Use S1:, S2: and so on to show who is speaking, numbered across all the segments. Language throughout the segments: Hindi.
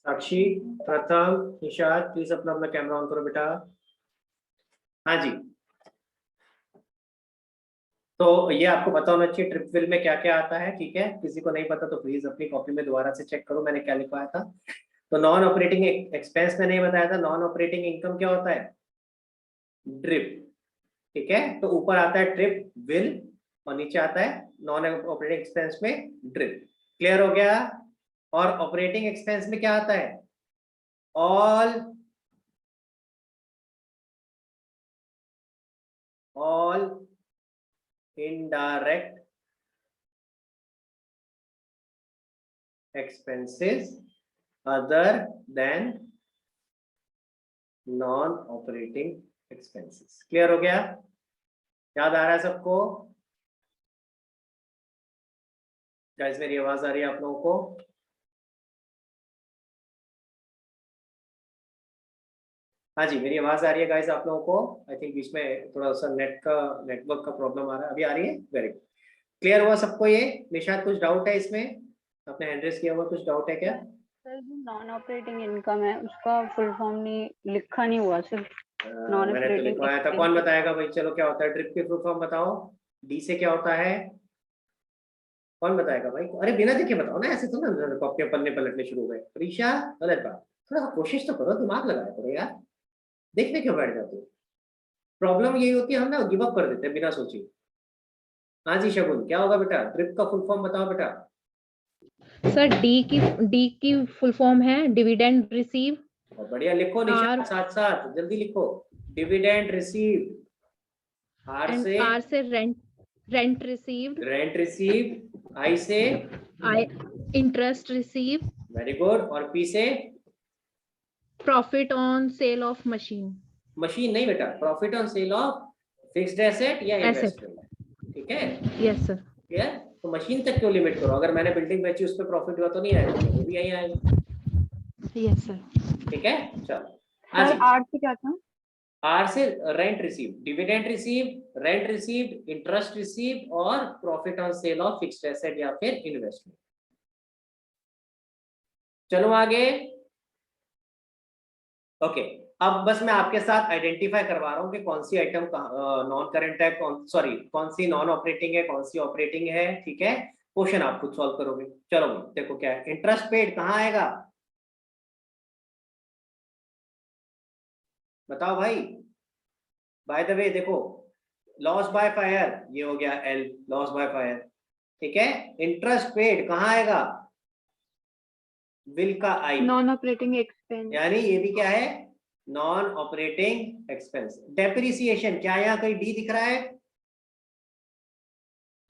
S1: साक्षी, प्रथम, निशाद, प्लीज अपना अपना कैमरा ऑन करो बेटा। हाँ जी, तो ये आपको पता होना चाहिए ट्रिप विल में क्या क्या आता है। ठीक है, किसी को नहीं पता तो प्लीज अपनी कॉपी में दोबारा से चेक करो मैंने क्या लिखवाया था। तो नॉन ऑपरेटिंग एक्सपेंस में नहीं बताया था, नॉन ऑपरेटिंग इनकम क्या होता है? ड्रिप। ठीक है, तो ऊपर आता है ट्रिप विल और नीचे आता है नॉन ऑपरेटिंग एक्सपेंस में ड्रिप। क्लियर हो गया? और ऑपरेटिंग एक्सपेंस में क्या आता है? All indirect expenses other than non operating expenses। Clear हो गया? याद आ रहा है सबको? गाइस मेरी आवाज आ रही है आप लोगों को? हाँ जी, मेरी आवाज आ रही है गाइस आप लोगों को? आई थिंक बीच में थोड़ा सा नेटवर्क का प्रॉब्लम आ रहा है। अभी आ रही है? Very good. क्लियर हुआ सबको? ये निशाद कुछ डाउट है इसमें? आपने हैंड रेज किया हुआ, कुछ डाउट है क्या?
S2: सर जो नॉन ऑपरेटिंग इनकम है उसका फुल फॉर्म नहीं लिखा नहीं हुआ, सिर्फ नॉन
S1: मैंने तो
S2: ऑपरेटिंग
S1: लिखवाया था। कौन बताएगा भाई? चलो क्या होता है ड्रिप के फुल फॉर्म बताओ। डी से क्या होता है? कौन बताएगा भाई? अरे बिना देखे बताओ ना, ऐसे तो ना कॉपियां पन्ने पलटने शुरू हो गए। प्रीशा, गलत बात। थोड़ा सा कोशिश तो करो, दिमाग लगाया करो यार। देखने क्यों बैठ जाते हो? प्रॉब्लम यही होती है, हम ना गिव अप कर देते हैं बिना सोचे। हाँ जी शगुन, क्या होगा बेटा? ड्रिप का फुल फॉर्म बताओ बेटा।
S3: सर डी की फुल फॉर्म है डिविडेंड रिसीव।
S1: और बढ़िया, लिखो निशा साथ साथ जल्दी लिखो। Dividend receive. आर से
S3: rent received.
S1: Rent receive. I से
S3: इंटरेस्ट रिसीव।
S1: Very good. और पी से
S3: profit on sale of machine.
S1: Machine नहीं बेटा, profit on sale of fixed asset या इन्वेस्टमेंट। ठीक है?
S3: Yes sir.
S1: क्लियर? तो मशीन तक क्यों लिमिट करो? अगर मैंने बिल्डिंग बेची उस पर प्रॉफिट हुआ तो नहीं आएगा, वो भी यही आएगा।
S3: Yes sir.
S1: ठीक है, चलो। हाँ जी,
S2: आर से क्या था?
S1: आर से rent receive, dividend receive, rent receive, interest receive और profit on sale of fixed asset या फिर इन्वेस्टमेंट। चलो आगे। ओके, अब बस मैं आपके साथ आइडेंटिफाई करवा रहा हूं कि कौन सी आइटम नॉन करंट है, कौन सी नॉन ऑपरेटिंग है, कौन सी ऑपरेटिंग है। ठीक है, क्वेश्चन आप खुद सॉल्व करोगे। चलो देखो क्या है। इंटरेस्ट पेड कहाँ आएगा? बताओ भाई। बाय द वे देखो, लॉस बाय फायर ये हो गया एल, लॉस बाय फायर। ठीक है, इंटरेस्ट पेड कहाँ आएगा? विल का आई,
S2: नॉन ऑपरेटिंग एक्सपेंस,
S1: यानी ये भी क्या है? Non operating expense. डेप्रिसिएशन, क्या यहाँ कहीं डी दिख रहा है?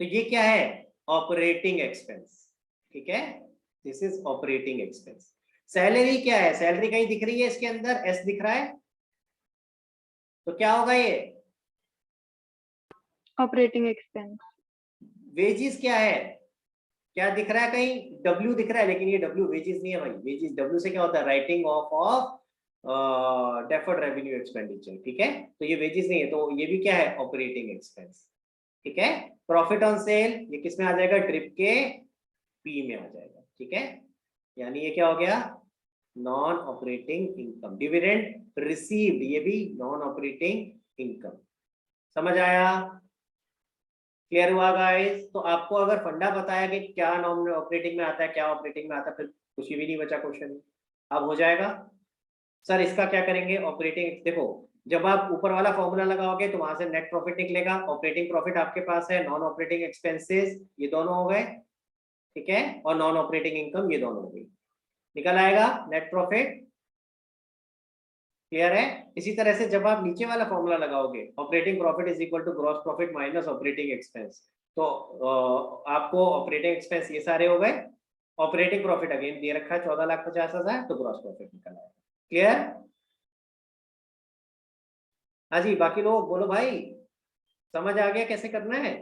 S1: तो ये क्या है? Operating expense. ठीक है, this is operating expense. Salary क्या है? सैलरी कहीं दिख रही है इसके अंदर? एस दिख रहा है, तो क्या होगा ये?
S2: Operating expense.
S1: वेजिस क्या है? क्या दिख रहा है कहीं? डब्ल्यू दिख रहा है, लेकिन ये डब्ल्यू वेजिस नहीं है भाई। वेजिस डब्ल्यू से क्या होता है? Writing of deferred revenue expenditure. ठीक है, तो ये वेजिस नहीं है, तो ये भी क्या है? Operating expense. ठीक है, प्रॉफिट ऑन सेल ये किस में आ जाएगा? ट्रिप के पी में आ जाएगा। ठीक है, यानी ये क्या हो गया? Non operating income. Dividend received ये भी नॉन ऑपरेटिंग इनकम। समझ आया? क्लियर हुआ गाइस? तो आपको अगर फंडा बताया कि क्या नॉन ऑपरेटिंग में आता है, क्या ऑपरेटिंग में आता है, फिर कुछ भी नहीं बचा क्वेश्चन। अब हो जाएगा। सर इसका क्या करेंगे? ऑपरेटिंग देखो, जब आप ऊपर वाला फॉर्मूला लगाओगे तो वहां से नेट प्रॉफिट निकलेगा। ऑपरेटिंग प्रॉफिट आपके पास है, नॉन ऑपरेटिंग एक्सपेंसेस ये दोनों हो गए। ठीक है, और नॉन ऑपरेटिंग इनकम ये दोनों हो गई। निकल आएगा नेट प्रॉफिट। क्लियर है? इसी तरह से जब आप नीचे वाला फॉर्मूला लगाओगे, operating profit is equal to gross profit minus operating expense, तो आपको ऑपरेटिंग एक्सपेंस ये सारे हो गए, ऑपरेटिंग प्रॉफिट अगेन दे रखा है 14,50,000, तो ग्रॉस प्रॉफिट निकल आएगा। क्लियर? हाँ जी, बाकी लोग बोलो भाई, समझ आ गया कैसे करना है?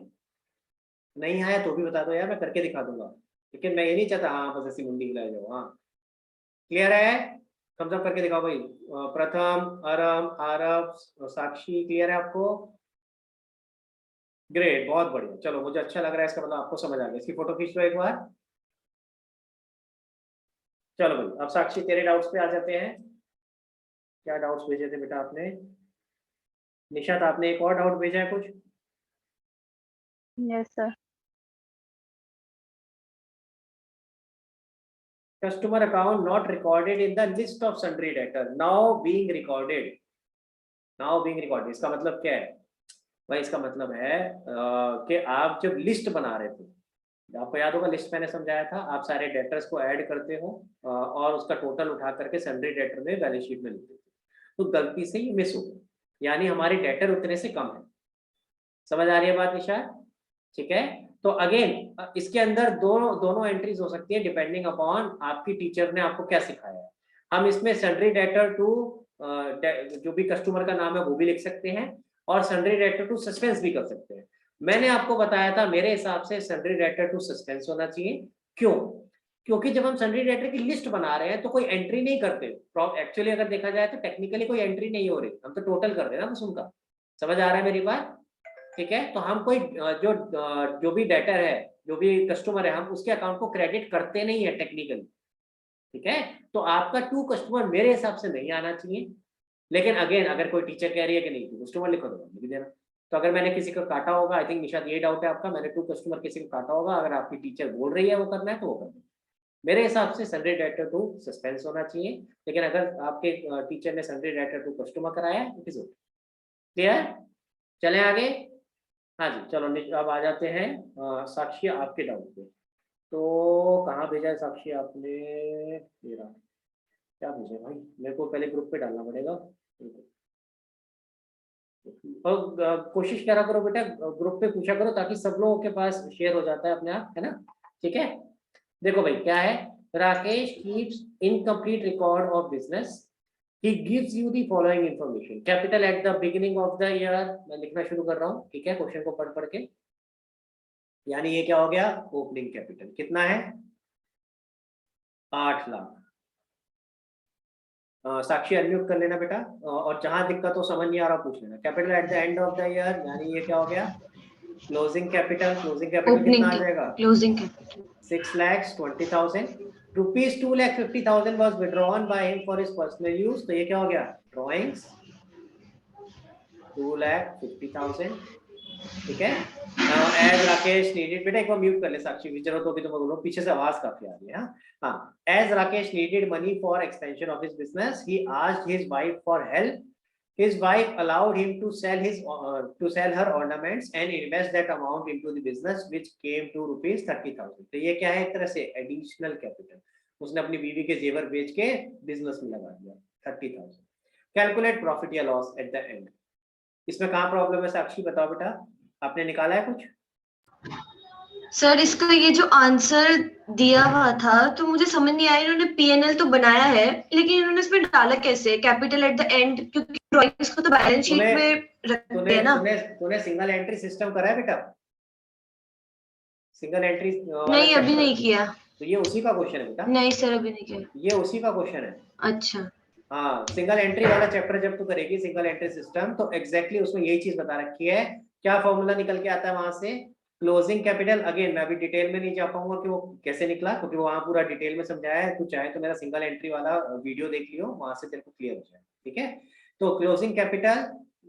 S1: नहीं आया तो भी बता दो यार, मैं करके दिखा दूंगा, लेकिन मैं ये नहीं चाहता हाँ बस ऐसी मुंडी हिला जाओ। हाँ क्लियर है? कम से कम करके दिखाओ भाई। प्रथम, अरम, आरव, साक्षी, क्लियर है आपको? ग्रेट, बहुत बढ़िया। चलो मुझे अच्छा लग रहा है, इसका मतलब आपको समझ आ गया। इसकी फोटो खींच लो एक बार। चलो भाई, अब साक्षी तेरे डाउट्स पे आ जाते हैं। क्या डाउट्स भेजे थे बेटा आपने? निशात, आपने एक और डाउट भेजा है कुछ?
S2: Yes sir.
S1: Customer account not recorded in the list of sundry debtor, now being recorded. Now being recorded इसका मतलब क्या है भाई? इसका मतलब है कि आप जब लिस्ट बना रहे थे, आपको याद होगा लिस्ट मैंने समझाया था, आप सारे डेटर्स को ऐड करते हो और उसका टोटल उठा करके सन्ड्री डेटर में बैलेंस शीट में लिखते थे, तो गलती से ये मिस हो गया, यानी हमारे डेटर उतने से कम है। समझ आ रही है बात निशा? ठीक है, तो अगेन इसके अंदर दोनों एंट्रीज हो सकती है डिपेंडिंग अपॉन आपकी टीचर ने आपको क्या सिखाया है। हम इसमें सन्ड्री डेटर टू जो भी कस्टमर का नाम है वो भी लिख सकते हैं और सन्ड्री डेटर टू सस्पेंस भी कर सकते हैं। मैंने आपको बताया था मेरे हिसाब से सन्ड्री डेटर टू सस्पेंस होना चाहिए। क्यों? क्योंकि जब हम सन्ड्री डेटर की लिस्ट बना रहे हैं तो कोई एंट्री नहीं करते। एक्चुअली अगर देखा जाए तो टेक्निकली कोई एंट्री नहीं हो रही, हम तो टोटल कर रहे हैं ना बस उनका। समझ आ रहा है मेरी बात? ठीक है, तो हम कोई जो भी डेटर है, जो भी कस्टमर है, हम उसके अकाउंट को क्रेडिट करते नहीं है टेक्निकली। ठीक है, तो आपका टू कस्टमर मेरे हिसाब से नहीं आना चाहिए, लेकिन अगेन अगर कोई टीचर कह रही है कि नहीं टू कस्टमर लिखो तो लिख देना। तो अगर मैंने किसी को काटा होगा, आई थिंक निशाद ये डाउट है आपका, मैंने टू कस्टमर किसी को काटा होगा, अगर आपकी टीचर बोल रही है वो करना है तो वो करना है। मेरे हिसाब से सन्ड्री डेटर टू सस्पेंस होना चाहिए, लेकिन अगर आपके टीचर ने सन्ड्री डेटर टू कस्टमर कराया इट इज ओके। क्लियर? चले आगे। हाँ जी, चलो अब आ जाते हैं साक्षी आपके डाउट पे। तो कहाँ भेजा है साक्षी आपने? मेरा क्या भेजा भाई? मेरे को पहले ग्रुप पे डालना पड़ेगा। और कोशिश करा करो बेटा, ग्रुप पे पूछा करो ताकि सब लोगों के पास शेयर हो जाता है अपने आप, है ना? ठीक है, देखो भाई क्या है, Rakesh keeps incomplete record of business, he gives you the following information, capital at the beginning of the year। मैं लिखना शुरू कर रहा हूँ, ठीक है, क्वेश्चन को पढ़ पढ़ के। यानी ये क्या हो गया? ओपनिंग कैपिटल कितना है? 8 लाख। साक्षी अनम्यूट कर लेना बेटा, और जहां दिक्कत हो समझ नहीं आ रहा पूछ लेना। Capital at the end of the year, यानी ये क्या हो गया? Closing capital. क्लोजिंग कैपिटल कितना आ जाएगा?
S4: Closing capital
S1: 6,20,000 rupees. 2,50,000 was withdrawn by him for his personal use, तो ये क्या हो गया? ड्रॉइंग्स 2,50,000। ठीक है, एज राकेश नीडेड, बेटा एक बार म्यूट कर ले साक्षी, की जरूरत होगी तो मैं बोलूँ, पीछे से आवाज काफी आ रही है। हाँ, as Rakesh needed money for expansion of his business, he asked his wife for help. His wife allowed him to sell her ornaments and invest that amount into the business, which came to rupees 30,000। तो ये क्या है? एक तरह से एडिशनल कैपिटल, उसने अपनी बीवी के जेवर बेच के बिजनेस में लगा दिया 30,000। कैलकुलेट प्रॉफिट या लॉस एट द एंड। इसमें कहाँ प्रॉब्लम है साक्षी, बताओ बेटा, आपने निकाला है कुछ?
S4: सर इसका ये जो आंसर दिया हुआ था तो मुझे समझ नहीं आया, इन्होंने पीएनएल तो बनाया है लेकिन इन्होंने इसमें डाला कैसे कैपिटल एट द एंड, क्योंकि ड्राइंग्स को तो बैलेंस शीट में रखते हैं ना।
S1: तूने सिंगल एंट्री सिस्टम करा है बेटा? सिंगल एंट्री
S4: नहीं अभी नहीं किया।
S1: तो ये उसी का क्वेश्चन है बेटा।
S4: नहीं सर अभी नहीं किया।
S1: ये उसी का क्वेश्चन है।
S4: अच्छा
S1: हाँ, सिंगल एंट्री वाला चैप्टर जब तू करेगी सिंगल एंट्री सिस्टम, तो एग्जैक्टली उसमें यही चीज बता रखी है। क्या फॉर्मूला निकल के आता है वहां से? Closing capital. अगेन मैं अभी डिटेल में नहीं जा पाऊंगा कि वो कैसे निकला, क्योंकि वहां पूरा डिटेल में समझाया है। तू चाहे तो मेरा सिंगल एंट्री वाला वीडियो देख लियो, वहां से तेरे को क्लियर हो जाए। ठीक है, तो क्लोजिंग कैपिटल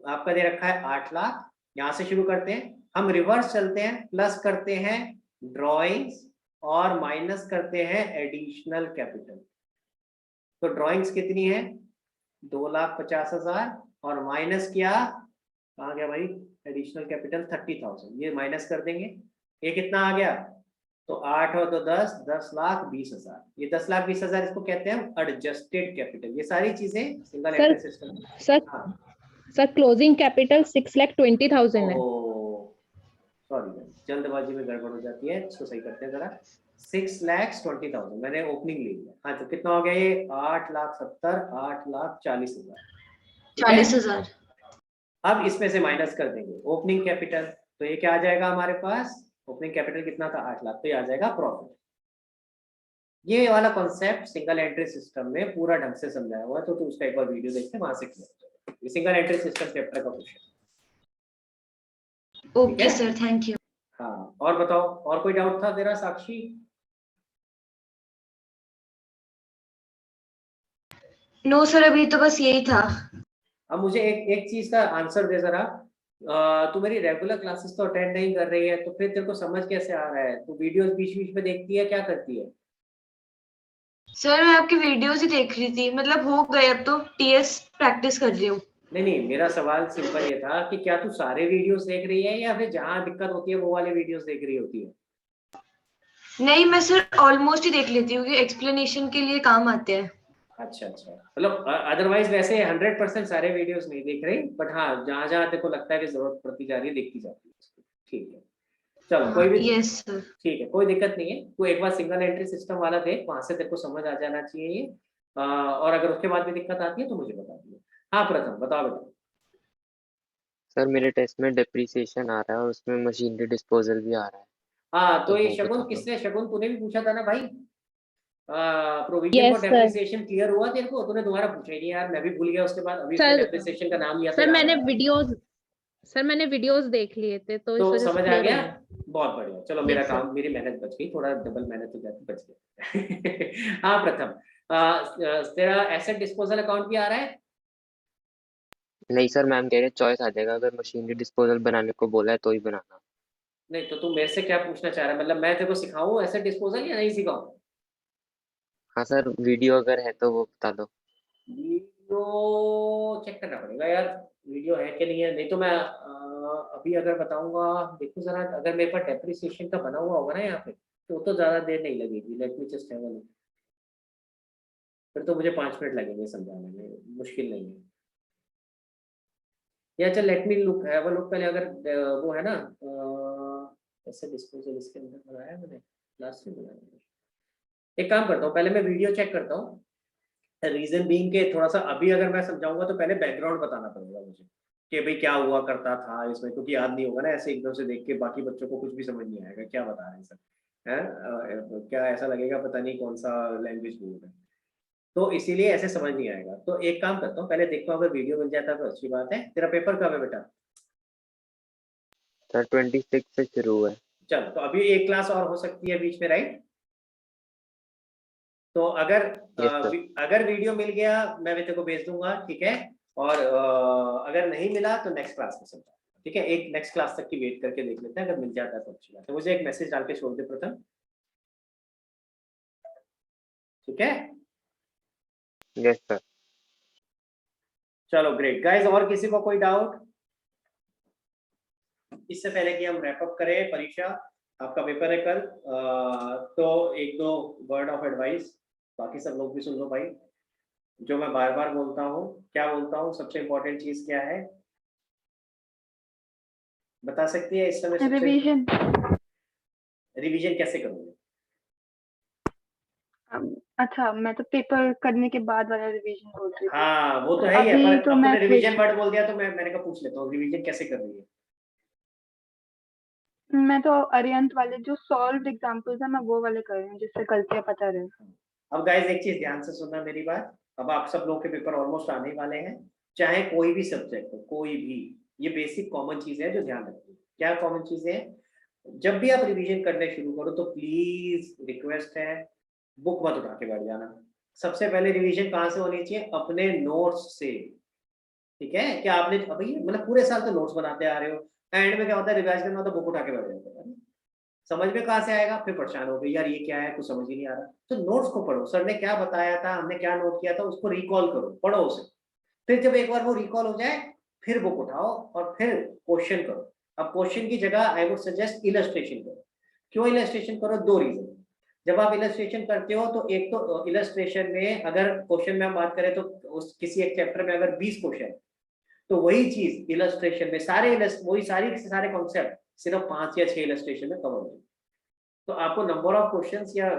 S1: आपका दे रखा है 8 लाख। यहाँ से शुरू करते हैं, हम रिवर्स चलते हैं, प्लस करते हैं ड्रॉइंग्स और माइनस करते हैं एडिशनल कैपिटल। तो ड्रॉइंग्स कितनी है? 2,50,000 और माइनस किया, कहाँ गया भाई? एडिशनल कैपिटल 30,000, ये माइनस कर देंगे। ये कितना आ गया? तो 8 और 2 10,20,000। ये 10,20,000 इसको कहते हैं एडजस्टेड कैपिटल। ये सारी चीजें single entry system.
S3: Sir closing capital 6,20,000 है।
S1: सॉरी, जल्दबाजी में गड़बड़ हो जाती है, इसको सही करते हैं जरा। 6,20,000 मैंने ओपनिंग ले लिया। हाँ, तो कितना हो गया ये? 8,70,000, 8,40,000,
S4: 40,000।
S1: अब इसमें से माइनस कर देंगे ओपनिंग कैपिटल, तो ये क्या आ जाएगा हमारे पास? ओपनिंग कैपिटल कितना था? 8 लाख, तो ये आ जाएगा प्रॉफिट। ये वाला कॉन्सेप्ट सिंगल एंट्री सिस्टम में पूरा ढंग से समझाया हुआ है, तो उसका एक बार वीडियो देखते हैं, वहां से क्लियर हो जाएगा। ये सिंगल एंट्री सिस्टम चैप्टर का question.
S4: Okay sir, thank you.
S1: हाँ, और बताओ, और कोई डाउट था तेरा साक्षी?
S4: नो सर, अभी तो बस यही था।
S1: अब मुझे एक चीज का आंसर दे जरा। तू मेरी रेगुलर क्लासेस तो अटेंड नहीं कर रही है, तो फिर तेरे को समझ कैसे आ रहा है? तू वीडियोस बीच बीच में देखती है, क्या करती है?
S4: सर मैं आपकी वीडियोस ही देख रही थी, मतलब हो गए, अब तो टीएस प्रैक्टिस कर रही हूँ।
S1: नहीं नहीं, मेरा सवाल सिंपल ये था कि क्या तू सारे वीडियोस देख रही है या फिर जहां दिक्कत होती है वो वाले वीडियोस देख रही होती है?
S4: नहीं, मैं सर ऑलमोस्ट ही देख लेती हूँ क्योंकि एक्सप्लेनेशन के लिए काम आते हैं।
S1: अच्छा अच्छा, मतलब अदरवाइज वैसे 100% सारे वीडियोस नहीं देख रही, बट हाँ जहां जहां तेरे को लगता है कि जरूरत पड़ती जा रही है देखती जाती है उसको। ठीक है, चलो कोई भी।
S4: Yes sir.
S1: ठीक है, कोई दिक्कत नहीं है। तू एक बार सिंगल एंट्री सिस्टम वाला देख, वहां से तेरे को समझ आ जाना चाहिए ये। और अगर उसके बाद भी दिक्कत आती है तो मुझे बता दियो। हाँ प्रथम बताओ बेटा।
S5: सर मेरे टेस्ट में डिप्रिसिएशन आ रहा है और उसमें मशीनरी डिस्पोजल भी आ रहा है,
S1: हाँ तो
S5: तो
S1: ये
S5: वो
S1: शगुन
S5: बता दो।
S1: किसने, शगुन तूने भी पूछा था ना भाई? Provision
S3: yes
S1: for
S3: sir.
S1: Depreciation clear हुआ तेरे को? तूने दोबारा पूछा ही नहीं यार, मैं भी भूल गया उसके बाद। अभी उसने
S3: सर
S1: डेप्रिसिएशन का नाम लिया तो
S3: सर
S1: याद
S3: मैंने
S1: आया।
S3: वीडियोस सर मैंने वीडियोस देख लिए थे तो
S1: तो
S3: इस वजह से
S1: समझ आ
S3: क्लियर हो
S1: गया?
S3: गया।
S1: बहुत बढ़िया, चलो मेरा
S3: यस सर।
S1: काम, मेरी मेहनत बच गई, थोड़ा डबल मेहनत हो जाती, बच गया। हाँ प्रथम, तेरा एसेट डिस्पोजल अकाउंट भी आ रहा है?
S5: नहीं सर, मैम कह रहे चॉइस आ जाएगा, अगर मशीनरी डिस्पोजल बनाने को बोला है तो ही बनाना।
S1: नहीं तो तू मेरे से क्या पूछना चाह रहा है? मतलब मैं तेरे को सिखाऊं एसेट डिस्पोजल या नहीं सिखाऊं?
S5: हाँ सर, वीडियो अगर है तो वो बता दो।
S1: वीडियो चेक करना पड़ेगा यार, वीडियो है कि नहीं है। नहीं तो मैं अभी अगर बताऊंगा, देखो जरा, अगर मेरे पास डेप्रिसिएशन का बना हुआ होगा ना यहाँ पे, तो वो तो ज्यादा देर नहीं लगेगी। Let me just have a look. फिर तो मुझे 5 मिनट लगेंगे समझाने में, मुश्किल नहीं है। या चल let me look, have a look पहले। अगर वो है ना ऐसे डिस्पोजल इसके अंदर बनाया है मैंने, लास्ट में बनाया है। एक काम करता हूँ, पहले मैं वीडियो चेक करता हूँ। रीजन बीइंग के थोड़ा सा अभी अगर मैं समझाऊंगा तो पहले बैकग्राउंड बताना पड़ेगा मुझे कि भाई क्या हुआ करता था इसमें, क्योंकि याद नहीं होगा ना ऐसे एकदम से देख के, बाकी बच्चों को कुछ भी समझ नहीं आएगा क्या बता रहे हैं सर। है क्या ऐसा लगेगा पता नहीं कौन सा लैंग्वेज बोल रहे हैं, तो इसीलिए ऐसे समझ नहीं आएगा। तो एक काम करता हूँ, पहले देखता हूँ अगर वीडियो मिल जाता है तो अच्छी बात है। तेरा पेपर कब है बेटा?
S5: सर 26 से शुरू है।
S1: चल तो अभी एक क्लास और हो सकती है बीच में, राइट? तो
S5: यस सर।
S1: अगर वीडियो मिल गया मैं भी तेरे को भेज दूंगा, ठीक है? और अगर नहीं मिला तो नेक्स्ट क्लास में समझा, ठीक है? एक नेक्स्ट क्लास तक की वेट करके देख लेते हैं, अगर मिल जाता है तो अच्छी बात है। मुझे एक मैसेज डाल के छोड़ दे प्रथम, ठीक है?
S5: Yes sir.
S1: चलो ग्रेट गाइस, और किसी को कोई डाउट इससे पहले कि हम रैप अप करें? परीक्षा आपका पेपर है कल, तो एक दो वर्ड ऑफ एडवाइस, बाकी सब लोग भी सुन लो भाई। जो मैं बार बार बोलता हूँ, क्या बोलता हूँ, सबसे इंपॉर्टेंट चीज क्या है बता सकती है इस समय? सबसे
S2: रिवीजन।
S1: रिवीजन कैसे करोगे?
S2: अच्छा, मैं तो पेपर करने के बाद वाला रिवीजन बोल रही थी।
S1: हाँ वो तो है ही है,
S2: अभी
S1: पर
S2: तो
S1: अब
S2: मैं
S1: तूने
S2: फ्रेश
S1: रिवीजन
S2: हूँ।
S1: वर्ड बोल दिया तो मैंने कहा पूछ लेता हूँ, रिवीजन कैसे कर रही है?
S2: मैं तो अरिहंत वाले जो सॉल्व्ड एग्जांपल्स है मैं वो वाले कर रही हूँ जिससे गलतियां पता रहे।
S1: अब गाइस एक चीज ध्यान से सुनना मेरी बात। अब आप सब लोग के पेपर ऑलमोस्ट आने वाले हैं, चाहे कोई भी सब्जेक्ट हो, कोई भी, ये बेसिक कॉमन चीज है जो ध्यान रखिए। क्या कॉमन चीजें हैं? जब भी आप रिवीजन करने शुरू करो तो प्लीज रिक्वेस्ट है, बुक मत उठा के बैठ जाना। सबसे पहले रिवीजन कहाँ से होनी चाहिए? अपने नोट्स से, ठीक है? क्या आपने अभी मतलब पूरे साल तो नोट्स बनाते आ रहे हो, एंड में क्या होता है, रिवाइज करना होता है बुक उठा के बैठ जाते हैं, समझ में कहाँ से आएगा? फिर परेशान हो गई यार ये क्या है, कुछ समझ ही नहीं आ रहा। तो नोट्स को पढ़ो, सर ने क्या बताया था, हमने क्या नोट किया था, उसको रिकॉल करो, पढ़ो उसे। फिर जब एक बार वो रिकॉल हो जाए फिर बुक उठाओ और फिर क्वेश्चन करो। अब क्वेश्चन की जगह आई वुड सजेस्ट इलस्ट्रेशन करो। क्यों इलस्ट्रेशन करो? दो रीजन। जब आप इलस्ट्रेशन करते हो तो एक तो इलस्ट्रेशन में, अगर क्वेश्चन में हम बात करें तो उस किसी एक चैप्टर में अगर 20 क्वेश्चन, तो वही चीज इलस्ट्रेशन में सारे वही सारे कॉन्सेप्ट सिर्फ 5 या 6 इलस्ट्रेशन में कवर हो जाए। तो आपको नंबर ऑफ क्वेश्चंस या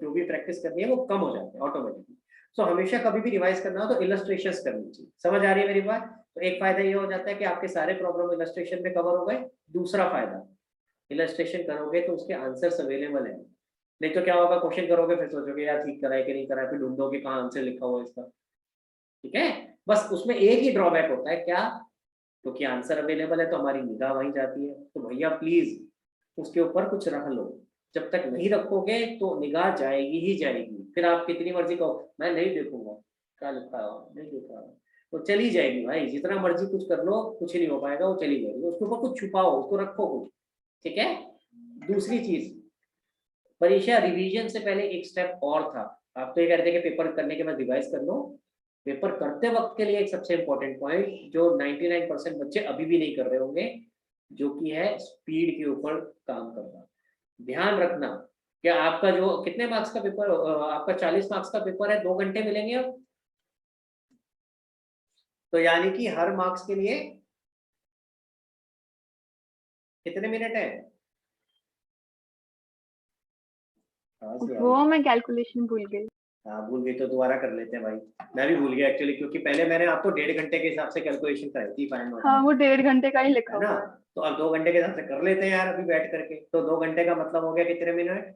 S1: जो भी प्रैक्टिस करनी है वो कम हो जाते हैं ऑटोमेटिकली। सो हमेशा कभी भी रिवाइज करना हो तो इलस्ट्रेशंस करनी चाहिए। समझ आ रही है मेरी बात? तो एक फायदा ये हो जाता है कि आपके सारे प्रॉब्लम इलस्ट्रेशन में कवर हो गए। दूसरा फायदा, इलस्ट्रेशन करोगे तो उसके आंसर्स अवेलेबल है। नहीं तो क्या होगा, क्वेश्चन करोगे फिर सोचोगे यार ठीक कराए कि नहीं कराए, फिर ढूंढोगे कहाँ आंसर लिखा हुआ है इसका, ठीक है? बस उसमें एक ही ड्रॉबैक होता है, क्या? क्योंकि आंसर अवेलेबल है तो हमारी निगाह वहीं जाती है। तो भैया प्लीज उसके ऊपर कुछ रख लो। जब तक नहीं रखोगे तो निगाह जाएगी ही जाएगी, फिर आप कितनी मर्जी कहो मैं नहीं देखूंगा, क्या लिखा है नहीं लिखा है, तो चली जाएगी भाई, जितना मर्जी कुछ कर लो कुछ नहीं हो पाएगा, वो चली जाएगी, उसके ऊपर कुछ छुपाओ, उसको रखो कुछ, ठीक है। दूसरी चीज, परीक्षा रिवीजन से पहले एक स्टेप और था, आप तो ये कहते हैं कि पेपर करने के बाद रिवाइज कर लो, पेपर करते वक्त के लिए एक सबसे इंपॉर्टेंट पॉइंट जो 99% बच्चे अभी भी नहीं कर रहे होंगे, जो कि है स्पीड के ऊपर काम करना। ध्यान रखना, क्या आपका जो कितने मार्क्स का पेपर, आपका 40 मार्क्स का पेपर है, 2 घंटे मिलेंगे अब, तो यानी कि हर मार्क्स के लिए कितने मिनट है?
S2: वो मैं कैलकुलेशन भूल गई।
S1: हाँ भूल गई तो दोबारा कर लेते हैं भाई, मैं भी भूल गया एक्चुअली, क्योंकि पहले मैंने आपको 1.5 घंटे के हिसाब से कैलकुलेशन कराई थी फाइनल,
S2: हाँ वो 1.5 घंटे का ही लिखा
S1: है ना,
S2: हुआ है।
S1: तो अब 2 घंटे के हिसाब से कर लेते हैं यार अभी बैठ करके, तो 2 घंटे का मतलब हो गया कितने मिनट,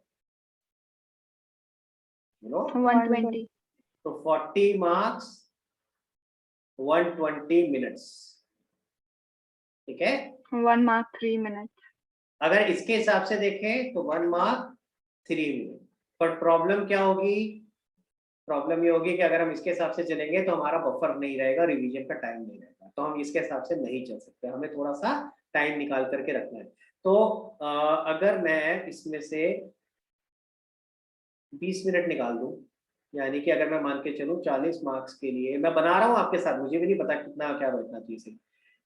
S2: 120।
S1: तो 40 मार्क्स 120 मिनट्स, ठीक है।
S2: 1 मार्क 3 मिनट।
S1: अगर इसके हिसाब से देखें तो 1 मार्क 3 मिनट, पर प्रॉब्लम क्या होगी, प्रॉब्लम ये होगी कि अगर हम इसके हिसाब से चलेंगे तो हमारा बफर नहीं रहेगा, रिवीजन का टाइम नहीं रहेगा, तो हम इसके हिसाब से नहीं चल सकते, हमें थोड़ा सा टाइम निकाल करके रखना है। तो अगर मैं इसमें से 20 मिनट निकाल दूं, यानी कि अगर मैं मान के चलूं 40 मार्क्स के लिए, मैं बना रहा हूं आपके साथ, मुझे भी नहीं पता कितना क्या बैठना चाहिए,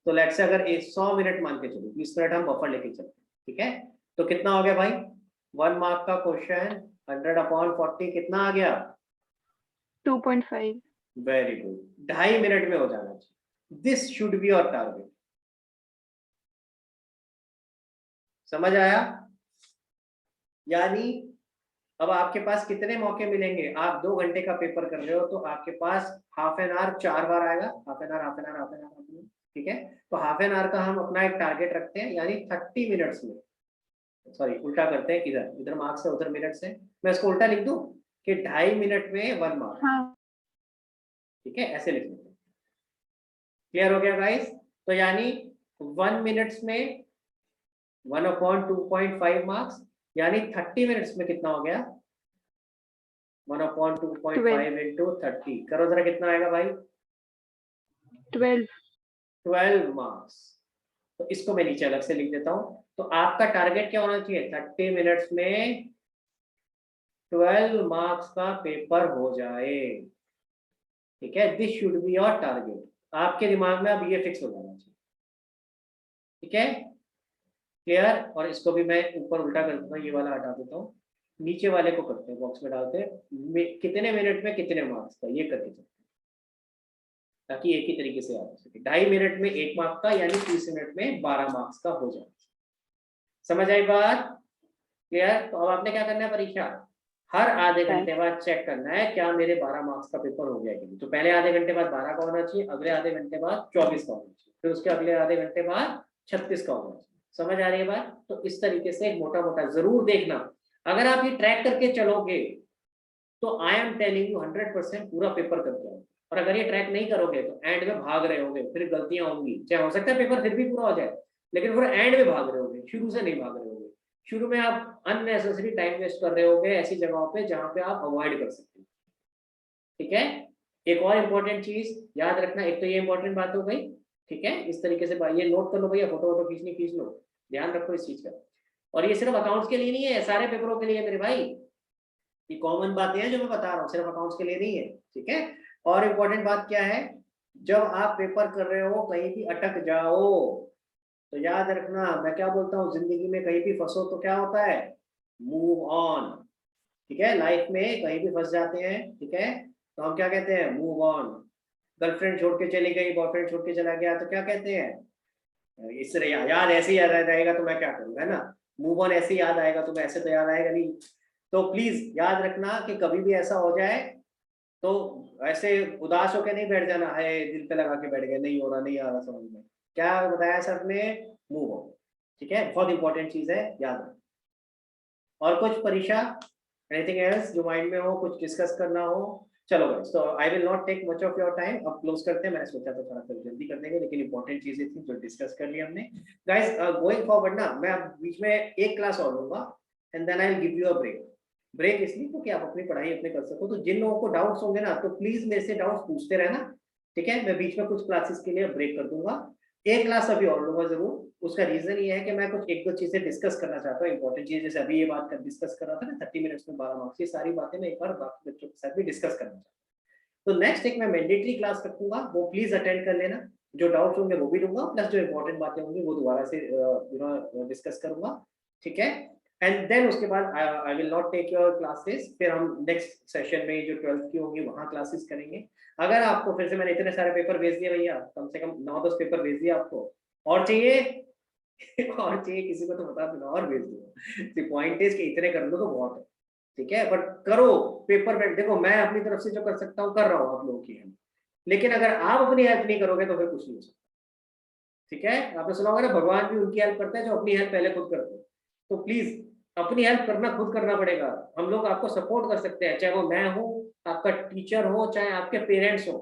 S1: तो लेट से अगर 100 मिनट मान के चलो, 20 मिनट हम बफर लेके चलते हैं, ठीक है। तो कितना हो गया भाई, 1 मार्क का क्वेश्चन 100/40 कितना आ गया,
S2: 2.5।
S1: वेरी गुड, 2.5 मिनट में हो जाना चाहिए, this should be your target, समझ आया। यानी अब आपके पास कितने मौके मिलेंगे, आप 2 घंटे का पेपर कर रहे हो तो आपके पास हाफ एन आवर 4 बार आएगा, half an hour half an hour half an hour, ठीक है। तो हाफ एन आवर का हम अपना एक टारगेट रखते हैं, यानी 30 मिनट्स में, सॉरी उल्टा करते हैं, इधर इधर मार्क्स है उधर मिनट्स है, मैं इसको उल्टा लिख दूं कि 2.5 मिनट में 1 मार्क,
S2: हाँ
S1: ठीक है, ऐसे लिख लेते हैं। क्लियर हो गया गाइस, तो यानी 1 मिनट्स में 1/2.5 मार्क्स, यानी 30 मिनट्स में कितना हो गया, 1/2.5 इंटू 30, करो जरा कितना आएगा भाई, 12 मार्क्स। तो इसको मैं नीचे अलग से लिख देता हूं, तो आपका टारगेट क्या होना चाहिए, 30 मिनट्स में 12 मार्क्स का पेपर हो जाए, ठीक है, this should be your target, आपके दिमाग में अब ये फिक्स हो जाना चाहिए, ठीक है, क्लियर। और इसको भी मैं ऊपर उल्टा कर देता हूँ, ये वाला हटा देता हूँ, नीचे वाले को करते हैं, बॉक्स में डालते हैं कितने मिनट में कितने मार्क्स का, ये करके चलते हैं ताकि एक ही तरीके से याद हो सके, 2.5 मिनट में 1 मार्क का, यानी 30 मिनट में 12 मार्क्स का हो जाए, समझ आई बात, क्लियर। तो अब आपने क्या करना है, परीक्षा हर आधे घंटे बाद चेक करना है क्या मेरे 12 मार्क्स का पेपर हो गया कि नहीं, तो पहले आधे घंटे बाद 12 का होना चाहिए, अगले आधे घंटे बाद 24 का होना चाहिए, फिर उसके अगले आधे घंटे बाद 36 का होना चाहिए, समझ आ रही है बात। तो इस तरीके से मोटा मोटा जरूर देखना, अगर आप ये ट्रैक करके चलोगे तो आई एम टेलिंग यू 100% पूरा पेपर करके आओगे, और अगर ये ट्रैक नहीं करोगे तो एंड में भाग रहे होगे, फिर गलतियां होंगी, चाहे हो सकता है पेपर फिर भी पूरा हो जाए, लेकिन फिर एंड में भाग रहे होगे, शुरू से नहीं भाग रहे होगे, शुरू में आप अननेसेसरी टाइम वेस्ट कर रहे होगे ऐसी जगहों पे जहां पे आप अवॉइड कर सकते हैं, ठीक है। एक और इम्पोर्टेंट चीज याद रखना, एक तो ये इंपॉर्टेंट बात हो गई, ठीक है, इस तरीके से ये नोट कर लो भैया, फोटो वोटो खींच लो, ध्यान रखो इस चीज का। और ये सिर्फ अकाउंट्स के लिए नहीं है, सारे पेपरों के लिए है मेरे भाई, ये कॉमन बातें हैं जो मैं बता रहा हूँ, सिर्फ अकाउंट्स के लिए नहीं है, ठीक है। और इम्पोर्टेंट बात क्या है, जब आप पेपर कर रहे हो कहीं भी अटक जाओ तो याद रखना, मैं क्या बोलता हूँ, जिंदगी में कहीं भी फंसो तो क्या होता है, मूव ऑन, ठीक है, लाइफ में कहीं भी फंस जाते हैं, ठीक है, तो हम क्या कहते हैं, मूव ऑन। गर्लफ्रेंड छोड़ के चली गई, बॉयफ्रेंड छोड़ के चला गया, तो क्या कहते हैं, इस तरह याद ऐसे ही याद रहेगा तो मैं क्या करूँगा, है ना, मूव ऑन ऐसे याद आएगा, तो मैं ऐसे तो याद आएगा नहीं। तो प्लीज याद रखना कि कभी भी ऐसा हो जाए तो ऐसे उदास होकर नहीं बैठ जाना, है दिल पे लगा के बैठ गए, नहीं हो रहा, नहीं आ रहा समझ में, क्या बताया सर ने, मूव ऑन, ठीक है, बहुत इंपॉर्टेंट चीज है, याद रखना। और कुछ परीक्षा, एनीथिंग एल्स जो माइंड में हो, कुछ डिस्कस करना हो, चलो गाइस, तो I will not take much of your time, अब क्लोज करते हैं, मैंने सोचा था थोड़ा सा जल्दी कर देंगे, लेकिन इंपॉर्टेंट चीजें थी जो डिस्कस कर ली हमने। गाइस गोइंग फॉरवर्ड ना, मैं बीच में एक क्लास और लूंगा and then I will give you a break, break इसलिए क्योंकि आप अपनी पढ़ाई अपने कर सको। तो जिन लोगों को डाउट्स होंगे ना, तो प्लीज मेरे से डाउट्स पूछते रहना, ठीक है। मैं बीच में कुछ क्लासेस के लिए ब्रेक कर दूंगा, एक क्लास अभी और लूंगा जरूर। उसका रीजन ये है कि मैं कुछ एक दो चीजें डिस्कस करना चाहता हूँ, इंपॉर्टेंट चीज, जैसे अभी ये बात कर डिस्कस कर रहा था ना 30 मिनट्स में 12 मार्क्स, ये सारी बातें मैं एक बार बाकी बच्चों के साथ भी डिस्कस करना चाहता हूँ। तो नेक्स्ट एक मैं मैंडेटरी क्लास रखूंगा, वो प्लीज अटेंड कर लेना। जो डाउट्स होंगे वो भी दूंगा, प्लस जो इंपॉर्टेंट बातें होंगी वो दोबारा से डिस्कस करूंगा, ठीक है। एंड देन उसके बाद I will not take your classes, फिर हम नेक्स्ट सेशन में जो 12th की होंगी वहां क्लासेस करेंगे। अगर आपको फिर से, मैंने इतने सारे पेपर भेज दिए भैया, कम से कम 9-10 पेपर भेज दिए आपको, और चाहिए और चाहिए किसी को तो बता देना और भेज दूंगा। पॉइंट इज कि इतने कर लो तो बहुत है, ठीक है। बट करो पेपर पे, देखो मैं अपनी तरफ से जो कर सकता हूँ कर रहा हूँ आप लोगों की हेल्प, लेकिन अगर आप अपनी हेल्प नहीं करोगे तो फिर कुछ नहीं हो सकता, ठीक है। आपने सुना होगा ना, भगवान भी उनकी हेल्प करते हैं जो अपनी हेल्प पहले खुद करते हैं। तो प्लीज अपनी हेल्प करना खुद करना पड़ेगा। हम लोग आपको सपोर्ट कर सकते हैं, चाहे वो मैं हूँ, आपका टीचर हो, चाहे आपके पेरेंट्स हो।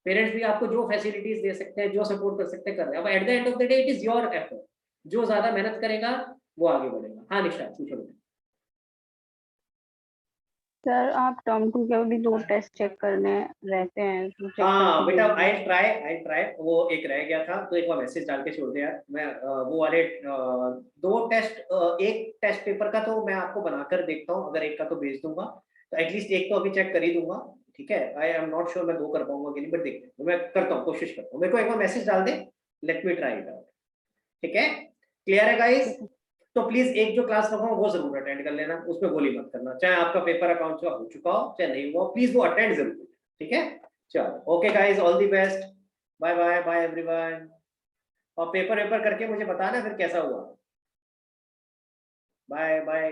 S1: पेरेंट्स भी आपको जो फैसिलिटीज दे सकते हैं, जो सपोर्ट कर सकते हैं, कर रहे हैं। अब at the end of the day it is your effort, जो ज्यादा मेहनत करेगा वो आगे बढ़ेगा। हाँ निशा पूछो बेटा।
S2: सर आप टर्म 2 के भी 2 टेस्ट चेक करने रहते हैं, तो चेक
S1: हाँ
S2: करके
S1: बेटा,
S2: भेज दीजिए।
S1: आई ट्राई, वो एक रह गया था तो एक बार मैसेज डाल के छोड़ दे यार। मैं वो वाले 2 टेस्ट, एक टेस्ट पेपर का तो मैं आपको बनाकर देखता हूँ, अगर एक का तो भेज दूंगा, तो एटलीस्ट एक तो अभी चेक कर ही दूंगा, ठीक है। आई एम नॉट श्योर मैं 2 कर पाऊंगा कि नहीं, बट देखते हैं, मैं करता हूँ, कोशिश करता हूँ। मेरे को एक बार मैसेज डाल दे, let me try it out, ठीक है। क्लियर है गाइस? तो प्लीज एक जो क्लास रखा वो जरूर अटेंड कर लेना, उसमें गोली मत करना, चाहे आपका पेपर अकाउंट का हो चुका हो चाहे नहीं हुआ, प्लीज वो अटेंड जरूर करना, ठीक है। चलो okay guys, all the best, bye bye bye everyone. और पेपर वेपर करके मुझे बताना फिर कैसा हुआ। Bye bye.